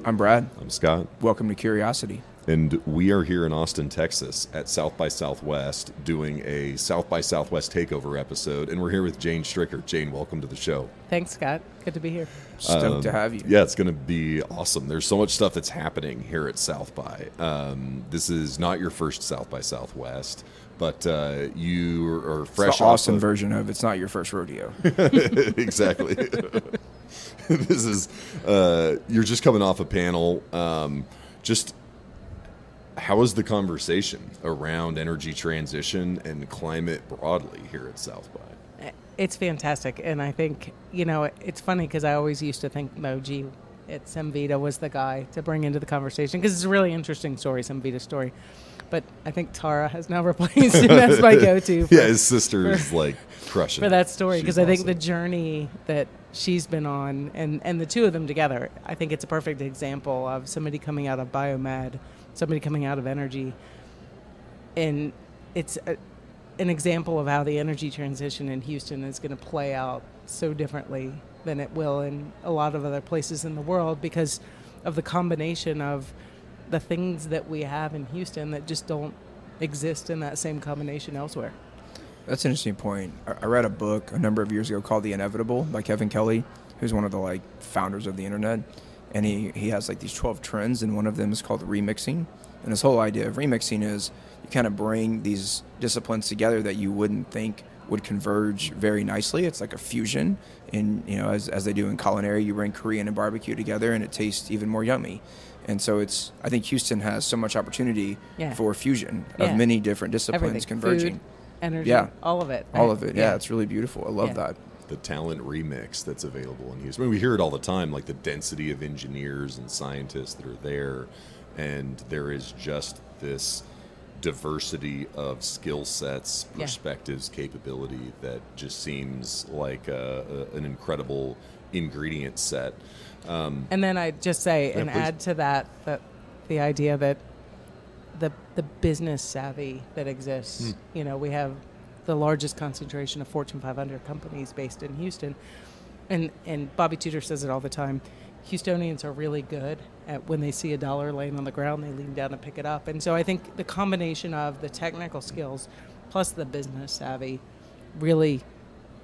I'm Brad. I'm Scott. Welcome to Curiosity. And we are here in Austin, Texas at South by Southwest doing a South by Southwest Takeover episode. And we're here with Jane Stricker. Jane, welcome to the show. Thanks, Scott. Good to be here. Stoked to have you. Yeah, it's going to be awesome. There's so much stuff that's happening here at South by. This is not your first South by Southwest, but you are fresh It's the Austin version of It's Not Your First Rodeo. Exactly. This is, you're just coming off a panel. How is the conversation around energy transition and climate broadly here at South by? It's fantastic. And I think, it's funny because I always used to think Moji at Semvita was the guy to bring into the conversation because it's a really interesting story, Semvita's story. But I think Tara has now replaced him as my go-to. Yeah, his sister is like crushing for that story because I think awesome. the journey that she's been on and the two of them together, I think it's a perfect example of somebody coming out of biomed, somebody coming out of energy. And it's an example of how the energy transition in Houston is going to play out so differently than it will in a lot of other places in the world because of the combination of the things that we have in Houston that just don't exist in that same combination elsewhere. That's an interesting point. I read a book a number of years ago called The Inevitable by Kevin Kelly, who's one of the founders of the internet. And he has these 12 trends, and one of them is called remixing. And this whole idea of remixing is you kind of bring these disciplines together that you wouldn't think would converge very nicely. It's like a fusion. And, as they do in culinary, you bring Korean and barbecue together, and it tastes even more yummy. And so I think Houston has so much opportunity for fusion of many different disciplines converging. Food, energy, all of it. Right? All of it, yeah. It's really beautiful. I love that. The talent remix that's available in Houston. I mean, we hear it all the time, like the density of engineers and scientists that are there, and there is just this diversity of skill sets, perspectives, capability that just seems like an incredible ingredient set. And then I'd just say, and add to that the idea that the business savvy that exists, we have the largest concentration of Fortune 500 companies based in Houston. And Bobby Tudor says it all the time. Houstonians are really good at when they see a dollar laying on the ground, they lean down and pick it up. And so I think the combination of the technical skills plus the business savvy really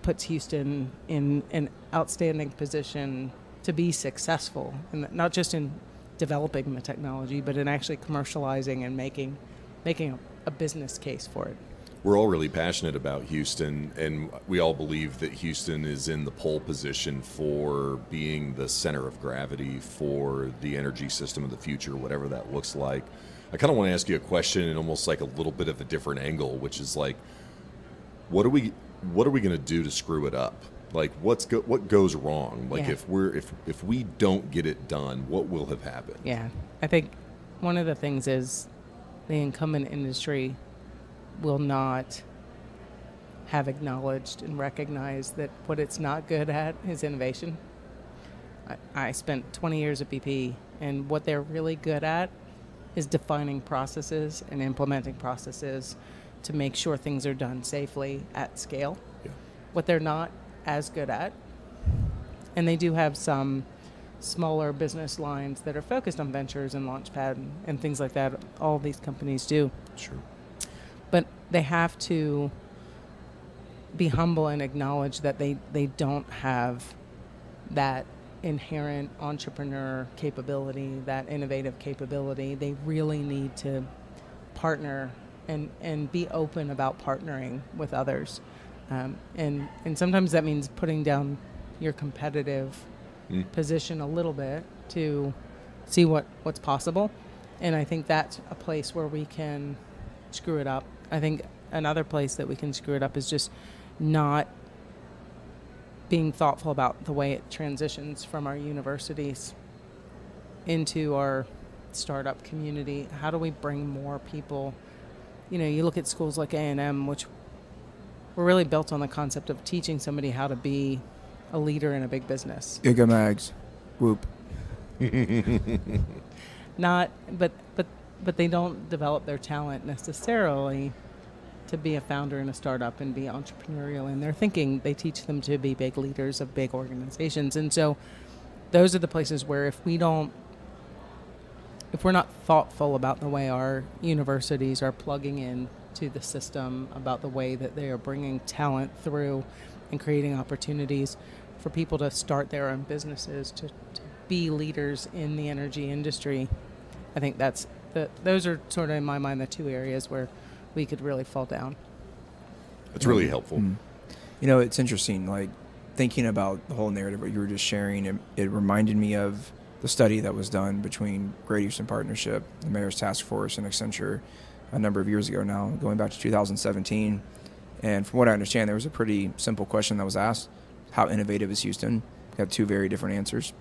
puts Houston in an outstanding position to be successful, and not just in developing the technology, but in actually commercializing and making a business case for it. We're all really passionate about Houston, and we all believe that Houston is in the pole position for being the center of gravity for the energy system of the future, whatever that looks like. I kind of want to ask you a question in almost like a little bit of a different angle, which is like, what are we going to do to screw it up? Like, what goes wrong? Like, if we don't get it done, what will have happened? Yeah, I think one of the things is the incumbent industry will not have acknowledged and recognized that what it's not good at is innovation. I spent 20 years at BP, and what they're really good at is defining processes and implementing processes to make sure things are done safely at scale. Yeah. What they're not as good at, and they do have some smaller business lines that are focused on ventures and launchpad and things like that. All these companies do. Sure. But they have to be humble and acknowledge that they don't have that inherent entrepreneur capability, that innovative capability. They really need to partner and be open about partnering with others. And sometimes that means putting down your competitive position a little bit to see what's possible. And I think that's a place where we can screw it up. I think another place that we can screw it up is just not being thoughtful about the way it transitions from our universities into our startup community. How do we bring more people? You look at schools like A&M, which were really built on the concept of teaching somebody how to be a leader in a big business. Giga Mags. Whoop. But they don't develop their talent necessarily to be a founder in a startup and be entrepreneurial in their thinking. They teach them to be big leaders of big organizations. And so those are the places where if we don't if we're not thoughtful about the way our universities are plugging in to the system, about the way that they are bringing talent through and creating opportunities for people to start their own businesses, to be leaders in the energy industry, I think those are sort of, in my mind, the two areas where we could really fall down. That's really helpful. Mm-hmm. It's interesting, like thinking about the whole narrative, what you were just sharing, it reminded me of the study that was done between Great Houston Partnership, the Mayor's Task Force, and Accenture a number of years ago now, going back to 2017. And from what I understand, there was a pretty simple question that was asked: how innovative is Houston? We got two very different answers.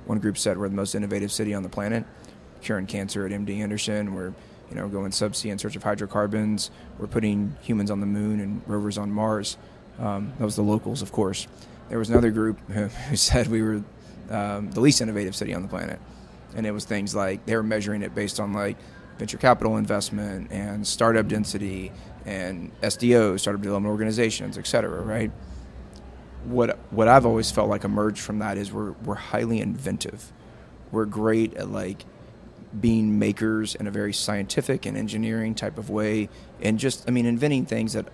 One group said we're the most innovative city on the planet, curing cancer at MD Anderson. We're going subsea in search of hydrocarbons. We're putting humans on the moon and rovers on Mars. That was the locals, of course. There was another group who said we were the least innovative city on the planet. And it was things like they were measuring it based on like venture capital investment and startup density and SDOs, startup development organizations, et cetera, right? What I've always felt like emerged from that is we're highly inventive. We're great at like being makers in a very scientific and engineering type of way, and just, inventing things that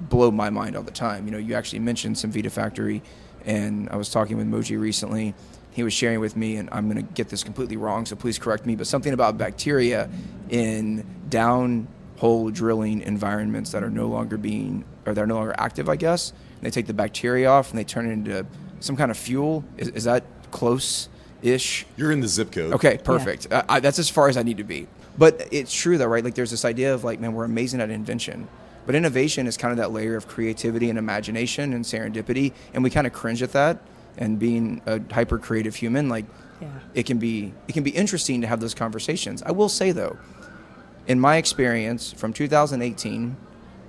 blow my mind all the time. You actually mentioned some Vita Factory, and I was talking with Moji recently. He was sharing with me, and I'm going to get this completely wrong, so please correct me, but something about bacteria in downhole drilling environments that are no longer active, I guess. And they take the bacteria off and they turn it into some kind of fuel. Is that close-ish? You're in the zip code. Okay, perfect. Yeah. That's as far as I need to be. But it's true though, right? Like there's this idea of like, man, we're amazing at invention. But innovation is kind of that layer of creativity and imagination and serendipity, and we kind of cringe at that. And being a hyper creative human, like it can be interesting to have those conversations. I will say though, in my experience from 2018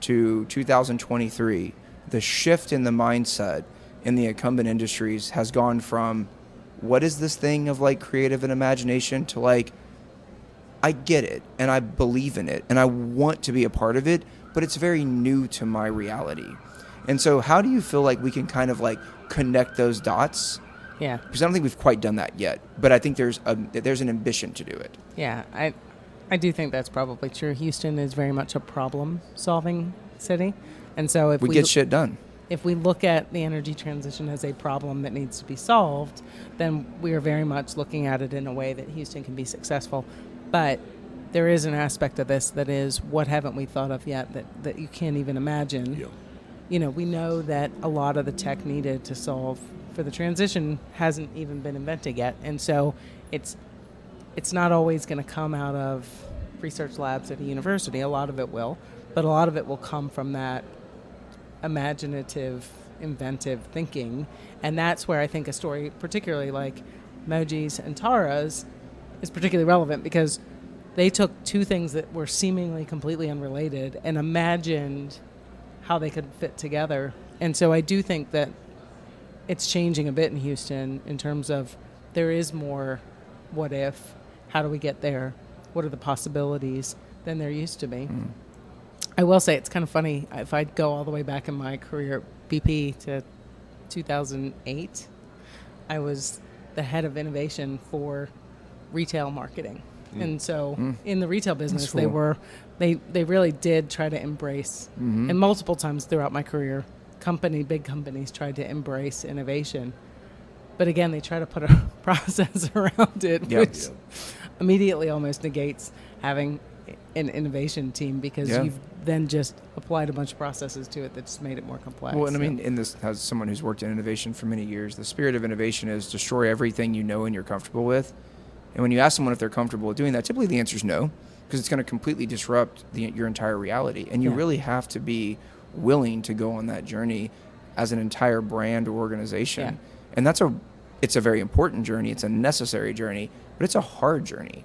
to 2023, the shift in the mindset in the incumbent industries has gone from what is this thing of like creative and imagination to like, I get it and I believe in it and I want to be a part of it, but it's very new to my reality. And so how do you feel like we can kind of like connect those dots? Yeah. Because I don't think we've quite done that yet, but I think there's an ambition to do it. Yeah, I do think that's probably true. Houston is very much a problem-solving city. And so if we get shit done. If we look at the energy transition as a problem that needs to be solved, then we are very much looking at it in a way that Houston can be successful. But there is an aspect of this that is, what haven't we thought of yet that you can't even imagine? Yeah. We know that a lot of the tech needed to solve for the transition hasn't even been invented yet. And so it's not always going to come out of research labs at a university. A lot of it will, but a lot of it will come from that imaginative, inventive thinking. And that's where I think a story, particularly like Moji's and Tara's, is particularly relevant, because they took two things that were seemingly completely unrelated and imagined how they could fit together. And so I do think that it's changing a bit in Houston in terms of there is more what if, how do we get there, what are the possibilities than there used to be. I will say it's kind of funny, if I go all the way back in my career at BP to 2008, I was the head of innovation for retail marketing. And so in the retail business, cool. they really did try to embrace, and multiple times throughout my career, big companies tried to embrace innovation. But again, they try to put a process around it, which immediately almost negates having an innovation team, because you've then just applied a bunch of processes to it that just made it more complex. Well, and I mean, in this, as someone who's worked in innovation for many years, the spirit of innovation is destroy everything you know and you're comfortable with. And when you ask someone if they're comfortable with doing that, typically the answer is no, because it's going to completely disrupt your entire reality. And you really have to be willing to go on that journey as an entire brand or organization. And it's a very important journey. It's a necessary journey, but it's a hard journey.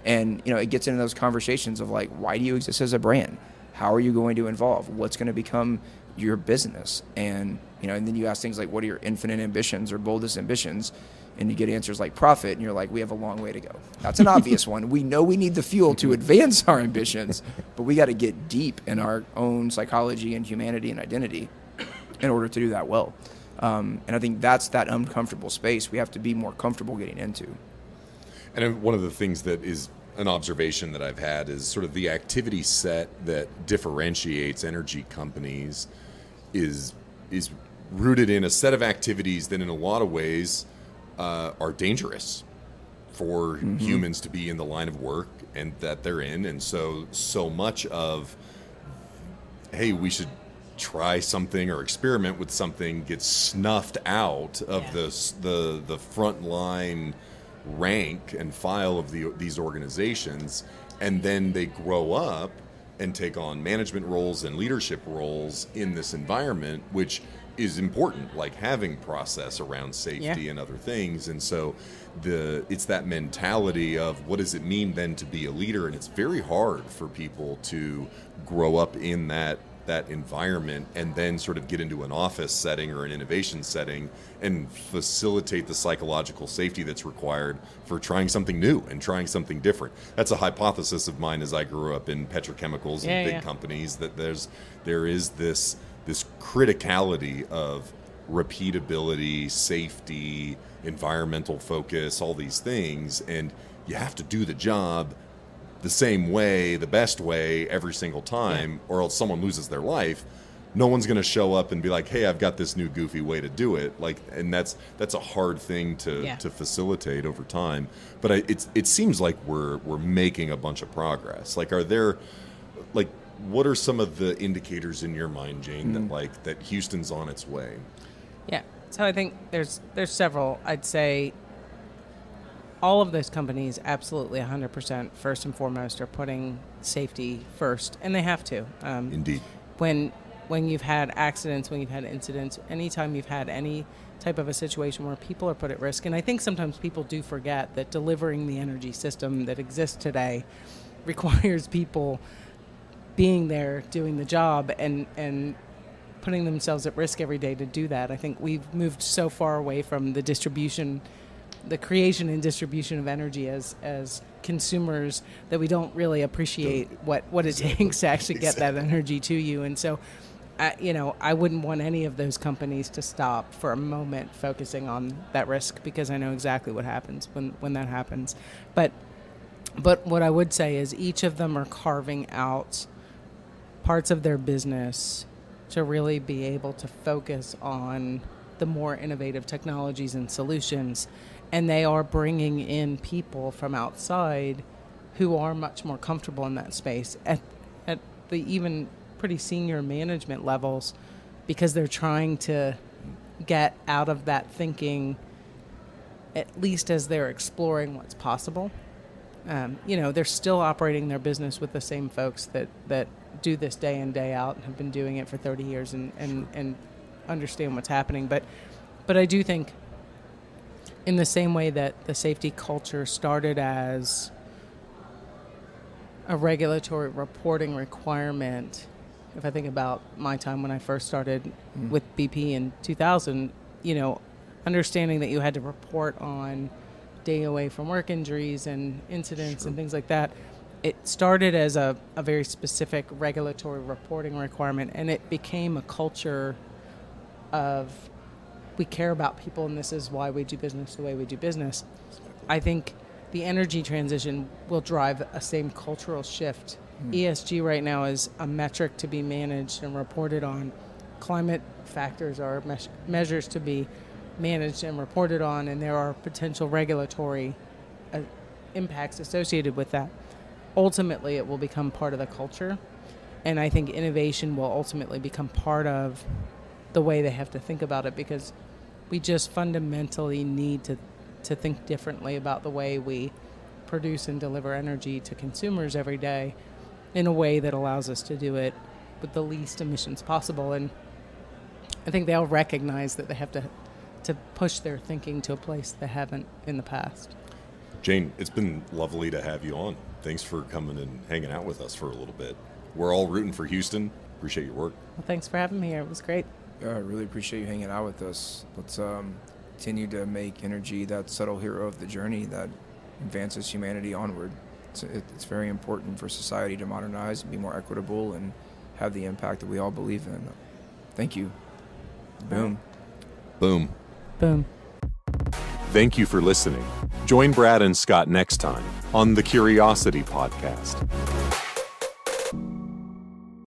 And, it gets into those conversations of like, why do you exist as a brand? How are you going to evolve? What's going to become your business? And, and then you ask things like, what are your infinite ambitions or boldest ambitions? And you get answers like profit, and you're like, we have a long way to go. That's an obvious one. We know we need the fuel to advance our ambitions, but we got to get deep in our own psychology and humanity and identity in order to do that well. And I think that's that uncomfortable space we have to be more comfortable getting into. And one of the things that is an observation that I've had is sort of the activity set that differentiates energy companies is rooted in a set of activities that in a lot of ways are dangerous for humans to be in the line of work and that they're in. And so much of, hey, we should try something or experiment with something gets snuffed out of the front line rank and file of these organizations, and then they grow up and take on management roles and leadership roles in this environment, which is important, like having process around safety and other things. And so it's that mentality of what does it mean then to be a leader, and it's very hard for people to grow up in that environment and then sort of get into an office setting or an innovation setting and facilitate the psychological safety that's required for trying something new and trying something different. That's a hypothesis of mine as I grew up in petrochemicals and big companies, that there is this criticality of repeatability, safety, environmental focus, all these things, and you have to do the job the same way, the best way every single time, or else someone loses their life. No one's going to show up and be like, hey, I've got this new goofy way to do it. Like, and that's a hard thing to facilitate over time. But it seems like we're making a bunch of progress. Like, are there, like, what are some of the indicators in your mind, Jane, that Houston's on its way? Yeah. So I think there's several. I'd say all of those companies, absolutely 100%, first and foremost, are putting safety first, and they have to. Indeed. When you've had accidents, when you've had incidents, anytime you've had any type of a situation where people are put at risk, and I think sometimes people do forget that delivering the energy system that exists today requires people being there, doing the job, and putting themselves at risk every day to do that. I think we've moved so far away from the creation and distribution of energy as consumers that we don't really appreciate what it takes to actually get that energy to you. And so, I wouldn't want any of those companies to stop for a moment focusing on that risk, because I know exactly what happens when that happens. But what I would say is each of them are carving out parts of their business to really be able to focus on the more innovative technologies and solutions. And they are bringing in people from outside who are much more comfortable in that space at the even pretty senior management levels, because they're trying to get out of that thinking, at least as they're exploring what's possible. They're still operating their business with the same folks that do this day in, day out, and have been doing it for 30 years and understand what's happening. But I do think, in the same way that the safety culture started as a regulatory reporting requirement, if I think about my time when I first started with BP in 2000, understanding that you had to report on day away from work injuries and incidents and things like that, it started as a very specific regulatory reporting requirement, and it became a culture of, we care about people, and this is why we do business the way we do business. I think the energy transition will drive a same cultural shift. ESG right now is a metric to be managed and reported on. Climate factors are measures to be managed and reported on, and there are potential regulatory impacts associated with that. Ultimately, it will become part of the culture, and I think innovation will ultimately become part of the way they have to think about it, because we just fundamentally need to think differently about the way we produce and deliver energy to consumers every day in a way that allows us to do it with the least emissions possible. And I think they all recognize that they have to push their thinking to a place they haven't in the past. Jane, it's been lovely to have you on. Thanks for coming and hanging out with us for a little bit. We're all rooting for Houston. Appreciate your work. Well, thanks for having me here. It was great. Yeah, I really appreciate you hanging out with us. Let's continue to make energy that subtle hero of the journey that advances humanity onward. It's very important for society to modernize and be more equitable and have the impact that we all believe in. Thank you. Boom. Boom. Boom. Thank you for listening. Join Brad and Scott next time on the Curiosity Podcast.